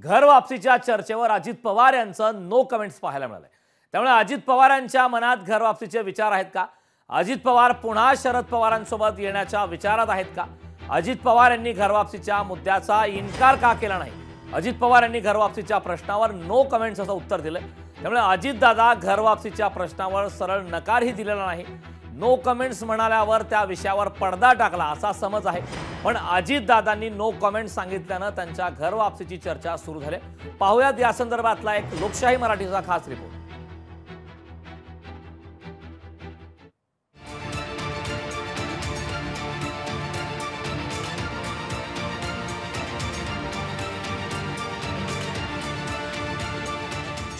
घर वापसीच्या चर्चेवर अजित पवार यांचं no comments पाहायला मिळालंय। त्यामुळे अजित पवारांच्या मनात घर वापसीचे विचार आहेत का? अजित पवार पुन्हा शरद पवारांसोबत येण्याच्या विचारात आहेत का? अजित पवार यांनी घर वापसीच्या मुद्द्याचा इन्कार का केला नाही? अजित पवार यांनी घर वापसीच्या प्रश्नावर नो कमेंट्स असं उत्तर दिलंय। त्यामुळे अजितदादा घर वापसीच्या प्रश्नावर सरळ नकारही दिलेला नाही। नो कमेंट्स म्हणाल्यावर त्या विषयावर पडदा टाकला असा समज आहे, पण अजितदादांनी नो कमेंट्स सांगितल्यानं त्यांच्या घर वापसीची चर्चा सुरू झाली। पाहूयात या संदर्भातला एक लोकशाही मराठीचा खास रिपोर्ट।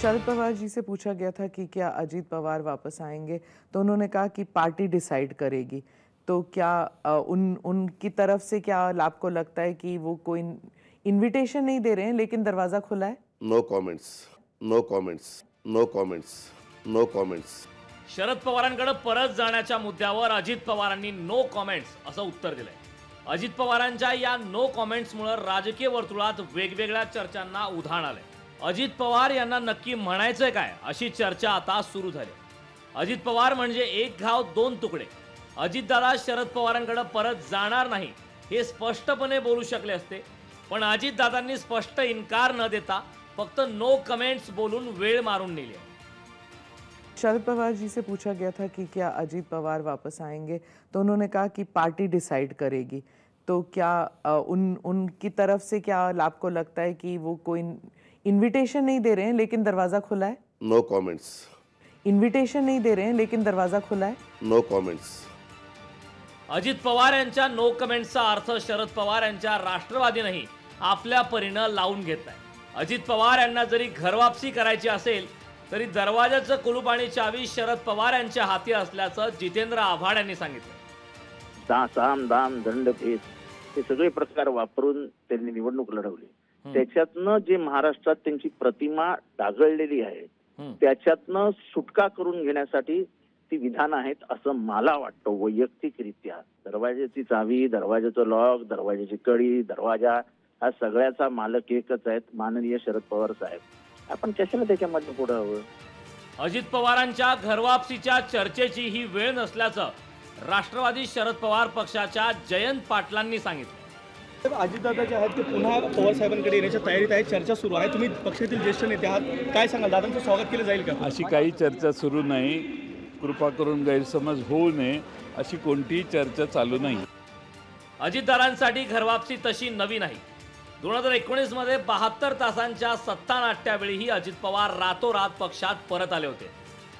शरद पवार जी से पूछा गया था कि क्या अजीत पवार वापस आएंगे, तो उन्होंने कहा कि पार्टी डिसाइड करेगी। तो क्या उनकी तरफ से क्या आपको लगता है कि वो कोई इनविटेशन नहीं दे रहे हैं लेकिन दरवाजा खुला है? No comments, no comments, no comments, no comments. Sharad पवारांकडे परत जाण्याच्या मुद्द्यावर अजित पवारांनी नो कमेंट्स असं उत्तर दिलंय। अजित पवारांच्या या नो कमेंट्समुळे राजकीय वर्तुळात वेगवेगळ्या चर्चांना उधाण आलंय। अजित पवार यांना नक्की म्हणायचंय काय अशी चर्चा आता सुरू झाली। अजित पवार म्हणजे एक घाव दोन तुकडे। अजितदादा शरद पवारांकडे परत जाणार नाही हे स्पष्टपणे बोलू शकले असते, पण अजितदादांनी स्पष्ट इन्कार न देता फक्त नो कमेंट्स बोलून वेळ मारून नेली। शरद पवार जी से पूछा गया था कि क्या अजीत पवार वापस आएंगे, तो उन्होंने कहा कि पार्टी डिसाइड करेगी। तो क्या उनकी तरफ से क्या आपको लगता है कि वो कोई इनविटेशन नहीं दे रहे हैं लेकिन दरवाजा खुला है? No comments. इनविटेशन नहीं दे रहे हैं लेकिन दरवाजा खुला है? No comments. अजित पवार यांच्या नो कमेंट्सचा अर्थ शरद पवार यांच्या राष्ट्रवादीनेही आपल्या परीनं लावून घेतलाय। अजित पवार यांना जरी घरवापसी करायची असेल तरी दरवाजाचं कुलूप आणि चावी शरद पवार यांच्या हाती असल्याचं जितेंद्र आव्हाड यांनी सांगितलं। साम दाम दंडभेद हे सगळे प्रकार वापरून त्यांनी निवडणूक लढवली। त्याच्यातनं जे महाराष्ट्रात त्यांची प्रतिमा डागळलेली आहे त्याच्यातनं सुटका करून घेण्यासाठी ती विधान आहेत असं मला वाटतं वैयक्तिकरित्या। दरवाजाची चावी, दरवाजाचं लॉक, दरवाजाची कडी, दरवाजा हा सगळ्याचा मालक एकच आहेत, माननीय शरद पवार साहेब। आपण कशाला त्याच्यामध्ये पुढे हवं? अजित पवारांच्या घरवापसीच्या चर्चेची ही वेळ नसल्याचं राष्ट्रवादी शरद पवार पक्षाच्या जयंत पाटलांनी सांगितलं। अजितदादा जे आहेत ते पुन्हा पवार साहेबांकडे येण्याच्या तयारीत आहे, चर्चा सुरू आहे। तुम्ही पक्षातील ज्येष्ठ नेते आहात, काय सांगाल? दादांचं स्वागत केलं जाईल का? अशी काही चर्चा सुरू नाही, कृपा करून गैरसमज होऊ नये अशी कोणतीही चर्चा चालू नाही। अजितदादांसाठी घरवापसी तशी नवी नाही। 2019 मध्ये 72 तासांच्या सत्ता नाट्यावेळीही अजित पवार रातोरात पक्षात परत आले होते।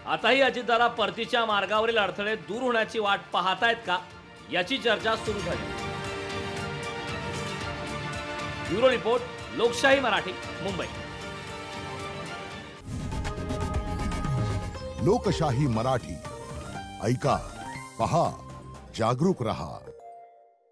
आताही अजितदादा परतीच्या मार्गावरील अडथळे दूर होण्याची वाट पाहतायत का याची चर्चा सुरू झाली। ब्युरो रिपोर्ट, लोकशाही मराठी, मुंबई। लोकशाही मराठी ऐका, पहा, जागरूक रहा।